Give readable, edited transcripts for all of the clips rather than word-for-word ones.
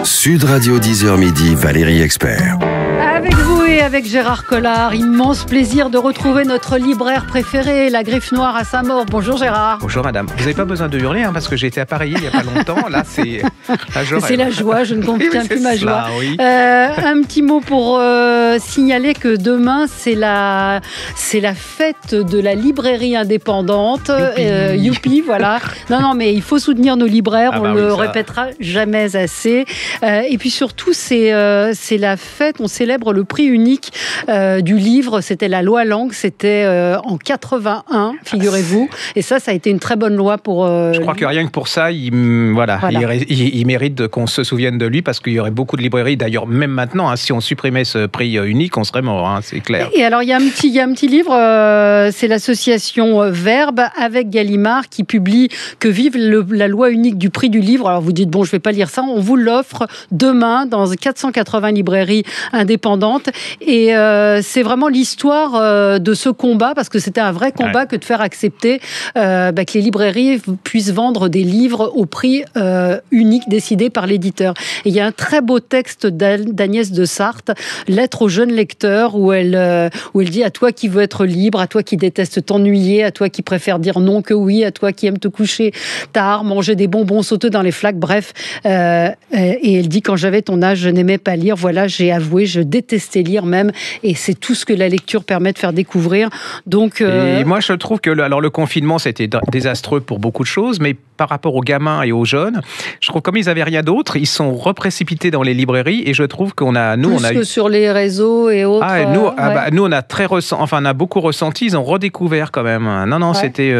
Sud Radio 10h midi, Valérie Expert. Avec vous et avec Gérard Collard, immense plaisir de retrouver notre libraire préféré, la Griffe Noire à Saint-Maur. Bonjour Gérard. Bonjour madame. Vous n'avez pas besoin de hurler parce que j'ai été appareillé il n'y a pas longtemps. Là, c'est la joie, je ne contiens plus ma joie. Oui. Un petit mot pour signaler que demain, c'est la fête de la librairie indépendante. Youpi, voilà. Non, mais il faut soutenir nos libraires, on le répétera jamais assez. Et puis surtout, c'est la fête, on célèbre le prix unique du livre. C'était la loi Lang, c'était en 81, figurez-vous. Et ça a été une très bonne loi pour... Je crois que rien que pour ça, il mérite qu'on se souvienne de lui, parce qu'il y aurait beaucoup de librairies. D'ailleurs, même maintenant, si on supprimait ce prix unique, on serait mort, c'est clair. Et alors, il y a un petit livre, c'est l'association Verbe avec Gallimard qui publie Que vive la loi unique du prix du livre. Alors, vous dites, bon, je ne vais pas lire ça. On vous l'offre demain dans 480 librairies indépendantes. Et c'est vraiment l'histoire de ce combat, parce que c'était un vrai combat que de faire accepter que les librairies puissent vendre des livres au prix unique décidé par l'éditeur. Et il y a un très beau texte d'Agnès de Sarthe, Lettre aux jeunes lecteurs, où elle dit: à toi qui veux être libre, à toi qui déteste t'ennuyer, à toi qui préfère dire non que oui, à toi qui aime te coucher tard, manger des bonbons, sauter dans les flaques, bref. Et elle dit: quand j'avais ton âge, je n'aimais pas lire. Voilà, j'ai avoué, je détestais lire même. Et c'est tout ce que la lecture permet de faire découvrir. Donc, Et moi, je trouve que le confinement, c'était désastreux pour beaucoup de choses, mais par rapport aux gamins et aux jeunes, je trouve comme ils n'avaient rien d'autre, ils sont reprécipités dans les librairies, et je trouve qu'on a... Plus que sur les réseaux et autres. Nous, on a beaucoup ressenti, ils ont redécouvert quand même. Non, c'était...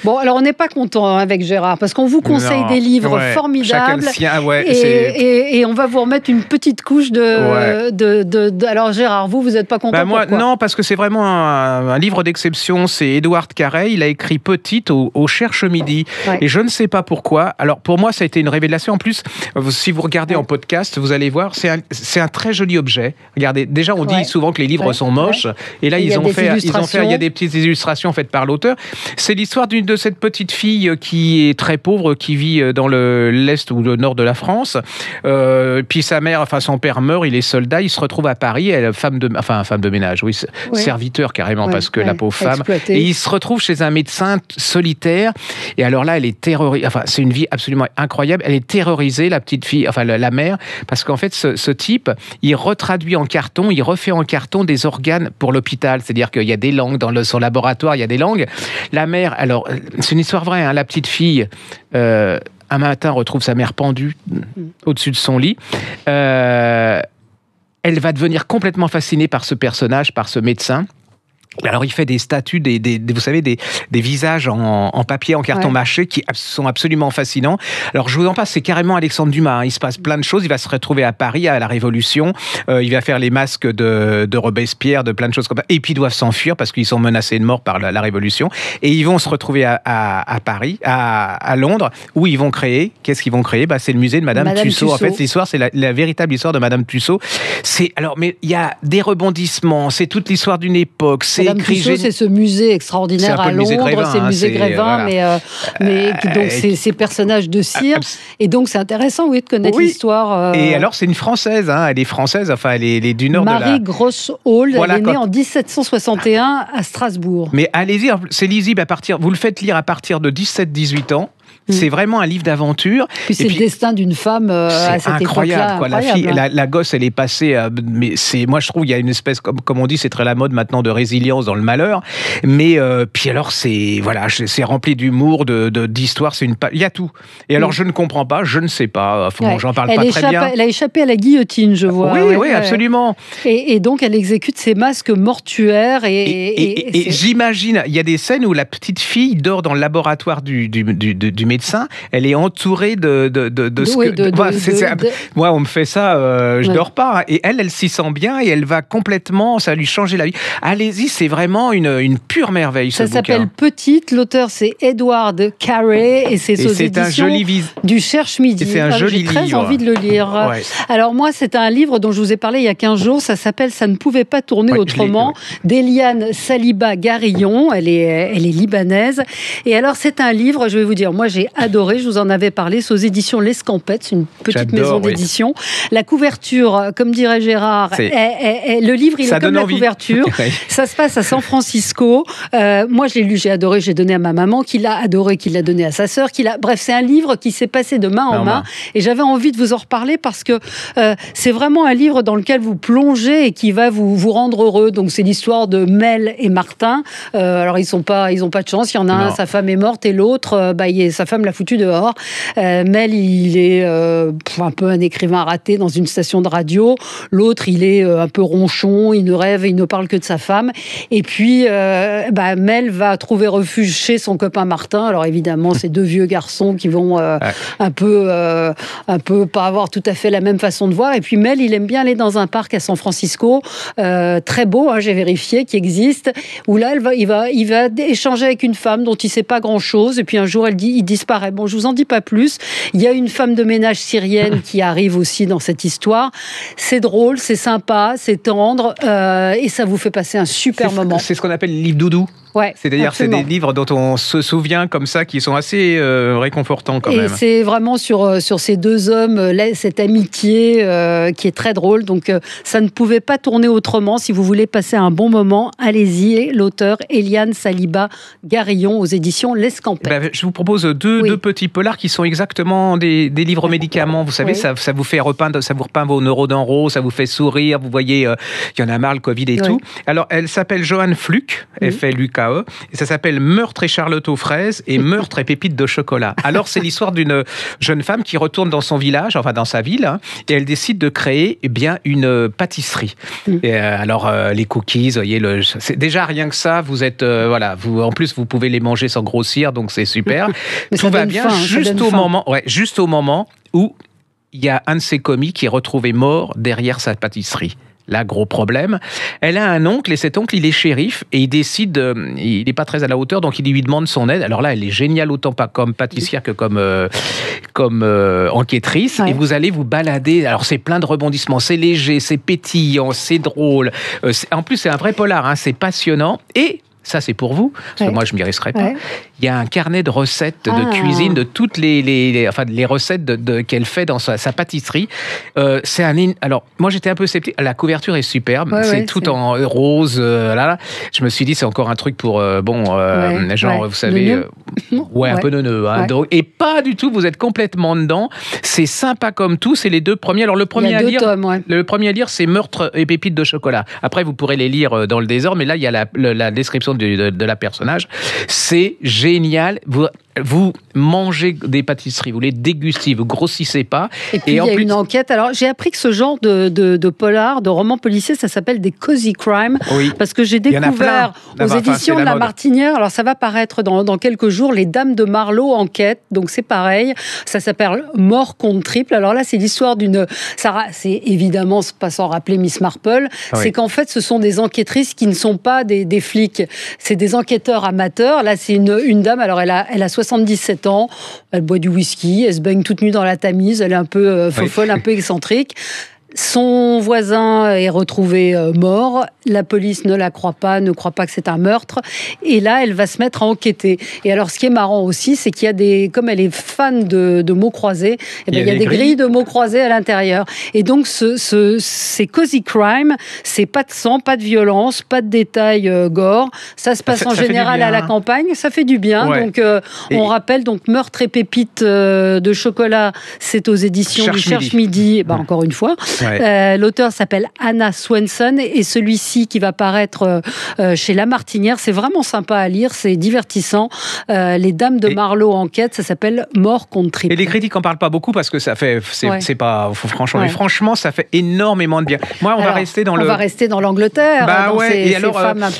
Bon, alors on n'est pas content avec Gérard, parce qu'on vous conseille des livres formidables. Chacun le sien, et on va vous remettre une petite couche de... Alors Gérard, vous n'êtes pas content, pourquoi ? Non, parce que c'est vraiment un livre d'exception. C'est Édouard Carrey, il a écrit Petite au Cherche Midi. Et je ne sais pas pourquoi. Alors pour moi, ça a été une révélation. En plus, si vous regardez en podcast, vous allez voir, c'est un très joli objet. Regardez, déjà on dit souvent que les livres sont moches, et là il y a des petites illustrations faites par l'auteur. C'est l'histoire de cette petite fille qui est très pauvre, qui vit dans l'est ou le nord de la France. Puis son père meurt, il est soldat, il se retrouve à Paris, femme de ménage, serviteur carrément, parce que la pauvre femme. Exploité. Et il se retrouve chez un médecin solitaire. Et alors là, elle est terrorisée. C'est une vie absolument incroyable. Elle est terrorisée, la petite fille, la mère, parce qu'en fait, ce type, il retraduit en carton, il refait en carton des organes pour l'hôpital. C'est-à-dire qu'il y a des langues dans son laboratoire, il y a des langues. La mère, alors, c'est une histoire vraie, la petite fille, un matin, retrouve sa mère pendue au-dessus de son lit. Elle va devenir complètement fascinée par ce personnage, par ce médecin. Alors, il fait des statues, vous savez, des visages en papier, en carton mâché, qui sont absolument fascinants. Alors, je vous en passe, c'est carrément Alexandre Dumas. Il se passe plein de choses. Il va se retrouver à Paris, à la Révolution. Il va faire les masques de Robespierre, de plein de choses comme ça. Et puis, ils doivent s'enfuir parce qu'ils sont menacés de mort par la Révolution. Et ils vont se retrouver à Paris, à Londres, où ils vont créer... Qu'est-ce qu'ils vont créer ? C'est le musée de Madame Tussaud. En fait, l'histoire, c'est la véritable histoire de Madame Tussaud. Mais il y a des rebondissements. C'est toute l'histoire d'une époque. Madame Tussaud, c'est ce musée extraordinaire à Londres, c'est le musée Grévin, mais donc ces personnages de cire. Et donc c'est intéressant, de connaître l'histoire. Et alors c'est une Française, elle est française, elle est du nord de la... Marie Grosse-Hall, elle est née en 1761 à Strasbourg. Mais allez-y, c'est lisible vous le faites lire à partir de 17-18 ans. C'est vraiment un livre d'aventure. Puis c'est le destin d'une femme à cette incroyable, époque-là. La fille, la gosse, elle est passée. Mais moi, je trouve, il y a une espèce, comme on dit, c'est très la mode maintenant, de résilience dans le malheur. Mais puis alors, c'est rempli d'humour, d'histoire. Il y a tout. Et alors, je ne comprends pas, je ne sais pas. J'en parle pas très bien. Elle a échappé à la guillotine, je vois. Oui, absolument. Et donc, elle exécute ses masques mortuaires. Et j'imagine, il y a des scènes où la petite fille dort dans le laboratoire du médecin. Elle est entourée moi, on me fait ça, je dors pas. Et elle s'y sent bien et elle va complètement, ça va lui changer la vie. Allez-y, c'est vraiment une pure merveille. Ça s'appelle Petite. L'auteur, c'est Edward Carrey et c'est aux éditions du Cherche Midi. C'est un joli livre. J'ai très envie de le lire. Ouais. Alors moi, c'est un livre dont je vous ai parlé il y a 15 jours. Ça s'appelle Ça ne pouvait pas tourner autrement, d'Eliane Saliba Garillon. Elle est libanaise. Et alors, c'est un livre, je vais vous dire, moi, j'ai j'ai adoré, je vous en avais parlé, c'est aux éditions L'Escampette, c'est une petite maison d'édition. La couverture, comme dirait Gérard, le livre, il est comme la couverture. Ça se passe à San Francisco. Moi, je l'ai lu, j'ai adoré, j'ai donné à ma maman, qui l'a adoré, qui l'a donné à sa sœur. Bref, c'est un livre qui s'est passé de main en main. Et j'avais envie de vous en reparler parce que c'est vraiment un livre dans lequel vous plongez et qui va vous rendre heureux. Donc, c'est l'histoire de Mel et Martin. Alors, ils ont pas de chance. Il y en a un, sa femme est morte, et l'autre, sa femme l'a foutu dehors. Mel, il est un peu un écrivain raté dans une station de radio. L'autre, il est un peu ronchon, il ne rêve et il ne parle que de sa femme. Et puis, Mel va trouver refuge chez son copain Martin. Alors évidemment, c'est deux vieux garçons qui vont un peu pas avoir tout à fait la même façon de voir. Et puis Mel, il aime bien aller dans un parc à San Francisco, très beau, j'ai vérifié, qui existe, où là, il va échanger avec une femme dont il ne sait pas grand-chose. Et puis un jour, il disparaît. Bon, je vous en dis pas plus. Il y a une femme de ménage syrienne qui arrive aussi dans cette histoire. C'est drôle, c'est sympa, c'est tendre, et ça vous fait passer un super moment. C'est ce qu'on appelle le livre doudou. Ouais, c'est-à-dire, c'est des livres dont on se souvient comme ça, qui sont assez réconfortants quand même. Et c'est vraiment sur ces deux hommes, cette amitié qui est très drôle. Donc, ça ne pouvait pas tourner autrement. Si vous voulez passer un bon moment, allez-y. L'auteur, Eliane Saliba-Garillon, aux éditions L'Escampette. Je vous propose deux petits polars qui sont exactement des livres médicaments. Vous savez, ça vous fait ça vous repeint vos neurones en rose, ça vous fait sourire. Vous voyez, il y en a marre, le Covid et tout. Alors, elle s'appelle Joanne Fluck, F-L-U-K. Et ça s'appelle Meurtre et Charlotte aux fraises et Meurtre et pépites de chocolat. Alors, c'est l'histoire d'une jeune femme qui retourne dans son village, enfin dans sa ville, et elle décide de créer une pâtisserie. Et alors, les cookies, vous voyez, c'est déjà rien que ça, vous êtes, en plus, vous pouvez les manger sans grossir, donc c'est super. Mais tout va bien, juste au moment où il y a un de ses commis qui est retrouvé mort derrière sa pâtisserie. Là, gros problème. Elle a un oncle, et cet oncle, il est shérif, et il décide, il n'est pas très à la hauteur, donc il lui demande son aide. Alors là, elle est géniale, autant pas comme pâtissière que comme enquêtrice. Ouais. Et vous allez vous balader. Alors, c'est plein de rebondissements. C'est léger, c'est pétillant, c'est drôle. En plus, c'est un vrai polar, c'est passionnant. Et ça, c'est pour vous, parce que moi, je ne m'y risquerai pas. Il y a un carnet de recettes de cuisine de toutes les recettes qu'elle fait dans sa pâtisserie. Alors, moi, j'étais un peu sceptique. La couverture est superbe. C'est tout en rose. Je me suis dit, c'est encore un truc pour, vous savez... un peu neuneux. Et pas du tout, vous êtes complètement dedans. C'est sympa comme tout. C'est les deux premiers. Alors, le premier à lire, c'est Meurtre et pépites de chocolat. Après, vous pourrez les lire dans le désordre, mais là, il y a la description de la personnage. C'est génial. Vous mangez des pâtisseries, vous les dégustez, vous grossissez pas. Et puis, il y a une enquête. Alors, j'ai appris que ce genre de polar, de roman policier, ça s'appelle des cozy crime. Oui. Parce que j'ai découvert aux éditions de La Martinière, alors ça va paraître dans quelques jours, Les Dames de Marlowe enquête. Donc, c'est pareil. Ça s'appelle Mort contre triple. Alors là, c'est l'histoire d'une... C'est évidemment, pas sans rappeler Miss Marple. Oui. C'est qu'en fait, ce sont des enquêtrices qui ne sont pas des flics. C'est des enquêteurs amateurs. Là, c'est une dame. Alors, elle a 77 ans, elle boit du whisky, elle se baigne toute nue dans la Tamise, elle est un peu folle, un peu excentrique. Son voisin est retrouvé mort. La police ne croit pas que c'est un meurtre. Et là, elle va se mettre à enquêter. Et alors, ce qui est marrant aussi, c'est qu'il y a comme elle est fan de mots croisés, il y a des grilles de mots croisés à l'intérieur. Et donc, c'est cozy crime, c'est pas de sang, pas de violence, pas de détails gore. Ça se passe en général à la campagne, ça fait du bien. Ouais. Donc, on rappelle, Meurtre et pépites de chocolat, c'est aux éditions du Cherche Midi. Encore une fois. Ouais. L'auteur s'appelle Anna Swenson, et celui-ci qui va paraître chez La Martinière, c'est vraiment sympa à lire, c'est divertissant. Les Dames de Marlowe enquête, ça s'appelle Mort contre triple. Et les critiques en parlent pas beaucoup parce que ça fait, c'est pas franchement, mais franchement, ça fait énormément de bien. Moi, on va rester dans l'Angleterre. Et alors,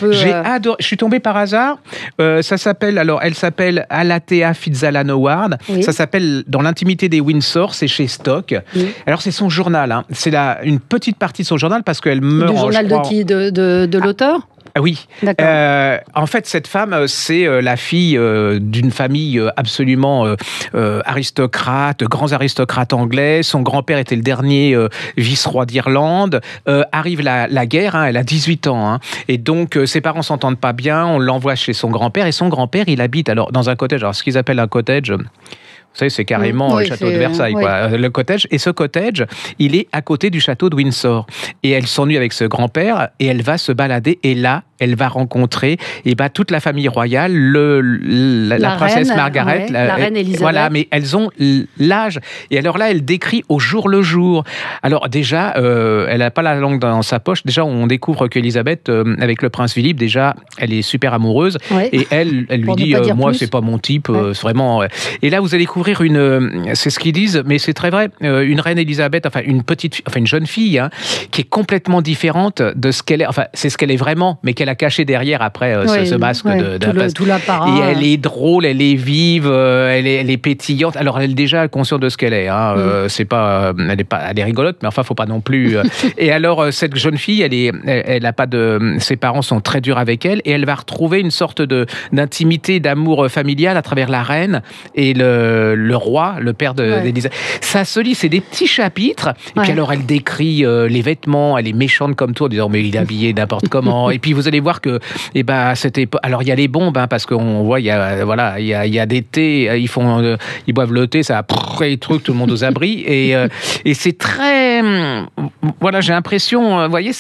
j'ai adoré. Je suis tombé par hasard. Elle s'appelle Alatea Fitzalan Howard. Oui. Ça s'appelle Dans l'intimité des Windsor. C'est chez Stock. Oui. Alors, c'est son journal. C'est une petite partie de son journal parce qu'elle meurt. Du journal de qui ? De l'auteur ? Oui. En fait, cette femme, c'est la fille d'une famille absolument aristocrate, grands aristocrates anglais. Son grand-père était le dernier vice-roi d'Irlande. Arrive la guerre, elle a 18 ans. Et donc, ses parents s'entendent pas bien. On l'envoie chez son grand-père. Et son grand-père, il habite alors dans un cottage. Alors, ce qu'ils appellent un cottage... Vous savez, c'est carrément le château de Versailles, quoi. Le cottage. Et ce cottage, il est à côté du château de Windsor. Et elle s'ennuie avec ce grand-père et elle va se balader. Et là, elle va rencontrer toute la famille royale, la princesse reine, Margaret, la reine Elisabeth. Voilà, mais elles ont l'âge. Et alors là, elle décrit au jour le jour. Alors déjà, elle n'a pas la langue dans sa poche. Déjà, on découvre qu'Elisabeth, avec le prince Philippe, déjà, elle est super amoureuse. Ouais. Et elle lui dit, moi, c'est pas mon type, c'est vraiment... Et là, vous allez découvrir c'est ce qu'ils disent, mais c'est très vrai, une reine Elisabeth, une jeune fille, qui est complètement différente de ce qu'elle est. Enfin, c'est ce qu'elle est vraiment, mais qu'elle a caché derrière après ce masque tout l'apparat. Et elle est drôle, elle est vive, elle est pétillante. Alors, elle est déjà consciente de ce qu'elle est. C'est pas, elle est rigolote, mais enfin, faut pas non plus. Et alors, cette jeune fille, elle a pas de. Ses parents sont très durs avec elle, et elle va retrouver une sorte d'intimité, d'amour familial à travers la reine et le roi, le père d'Élisabeth. Ça se lit, c'est des petits chapitres. Et puis alors, elle décrit les vêtements, elle est méchante comme tout, en disant, mais il est habillé n'importe comment. Et puis, vous allez voir que, alors, il y a les bombes, parce qu'on voit, il y a des thés, ils boivent le thé, ça a les trucs, tout le monde aux abris. Et c'est très, voilà, j'ai l'impression, vous voyez,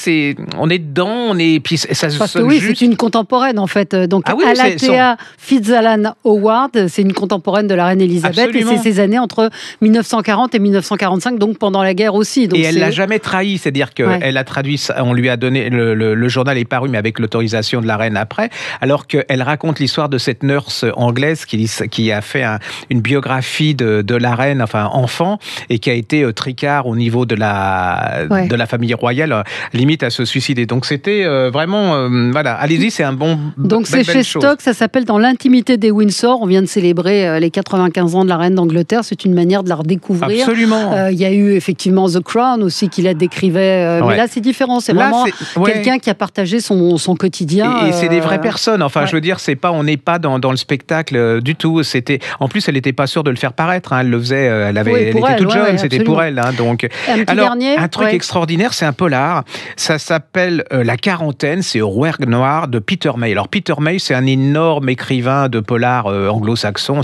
on est dedans, puis ça parce que c'est une contemporaine, en fait. Donc, Alathea Fitzalan Howard, c'est une contemporaine de la reine Elisabeth. Absolument. Et c'est ces années entre 1940 et 1945, donc pendant la guerre aussi. Donc et elle l'a jamais trahi, c'est-à-dire qu'elle a traduit, on lui a donné, le journal est paru, mais avec l'autorisation de la reine après, alors qu'elle raconte l'histoire de cette nurse anglaise qui a fait une biographie de la reine, enfin enfant, et qui a été tricard au niveau de la famille royale, limite à se suicider. Donc c'était vraiment, voilà, allez-y, c'est un bon. Donc c'est chez Stock, ça s'appelle Dans l'intimité des Windsor. On vient de célébrer les 95 ans de la reine d'Angleterre, c'est une manière de la redécouvrir. Absolument. Il y a eu effectivement The Crown aussi qui la décrivait, mais là c'est différent, c'est vraiment quelqu'un qui a partagé son quotidien. Et c'est des vraies personnes, enfin je veux dire, on n'est pas dans le spectacle du tout. En plus, elle n'était pas sûre de le faire paraître, elle le faisait, elle était toute jeune, c'était pour elle. Donc, un truc extraordinaire, c'est un polar, ça s'appelle La Quarantaine, c'est au Rouergue Noir de Peter May. Alors Peter May, c'est un énorme écrivain de polar anglo-saxon,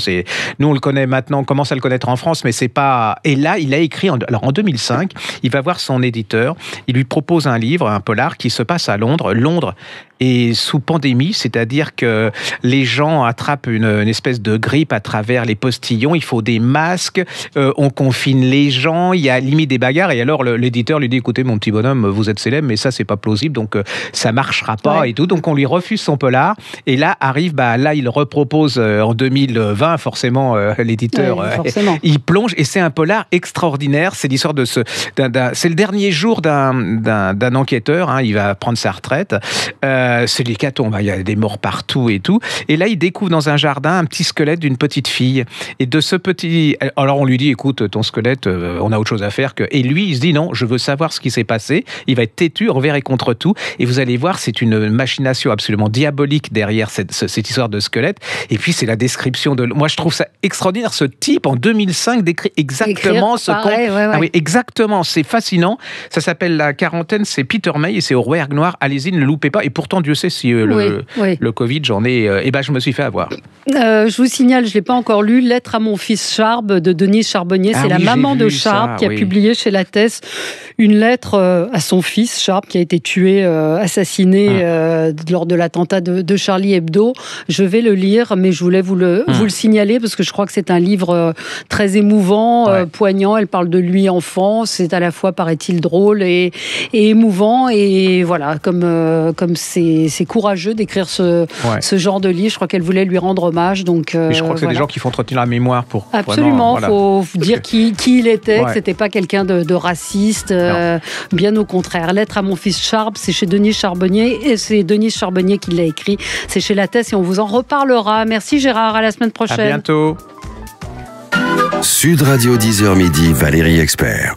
nous on le connaît maintenant, on commence à le connaître en France, mais c'est pas... Et là, il a écrit, en 2005, il va voir son éditeur, il lui propose un livre, un polar, qui se passe à Londres. Londres est sous pandémie, c'est-à-dire que les gens attrapent une espèce de grippe à travers les postillons, il faut des masques, on confine les gens, il y a limite des bagarres, et alors l'éditeur lui dit, écoutez mon petit bonhomme, vous êtes célèbre, mais ça c'est pas plausible, donc ça marchera pas et tout, donc on lui refuse son polar, et là arrive, là il repropose en 2020, forcément l'éditeur, il plonge, et c'est un polar extraordinaire, c'est l'histoire de c'est le dernier jour d'un enquêteur, il va prendre sa retraite, c'est l'hécatombe, il y a des morts partout et tout, et là il découvre dans un jardin un petit squelette d'une petite fille, et de ce petit, alors on lui dit, écoute ton squelette, on a autre chose à faire et lui il se dit non, je veux savoir ce qui s'est passé, il va être têtu envers et contre tout, et vous allez voir, c'est une machination absolument diabolique derrière cette histoire de squelette, et puis c'est la description moi je trouve ça extraordinaire, ce type en 2005 décrit exactement exactement, c'est fascinant, ça s'appelle La Quarantaine, c'est Peter May et c'est au Rouergue Noir, allez-y, ne le loupez pas, et pourtant Dieu sait si le Covid, j'en ai, je me suis fait avoir. Je vous signale, je ne l'ai pas encore lu, Lettre à mon fils Charb de Denise Charbonnier, c'est la maman de Charb qui a publié chez Lattès une lettre à son fils Charb qui a été tué, assassiné lors de l'attentat de Charlie Hebdo. Je vais le lire, mais je voulais vous le signaler parce que je crois que c'est un livre très émouvant, poignant. Elle parle de lui enfant, c'est à la fois, paraît-il, drôle et émouvant, et voilà, comme c'est courageux d'écrire ce genre de livre. Je crois qu'elle voulait lui rendre hommage. Donc, et je crois que c'est des gens qui font entretenir la mémoire pour... Absolument, il faut dire qui il était, que c'était pas quelqu'un de raciste, bien au contraire. Lettre à mon fils Charb, c'est chez Denise Charbonnier, et c'est Denise Charbonnier qui l'a écrit, c'est chez Lattès, et on vous en reparlera. Merci Gérard, à la semaine prochaine. À bientôt. Sud Radio 10h midi, Valérie Expert.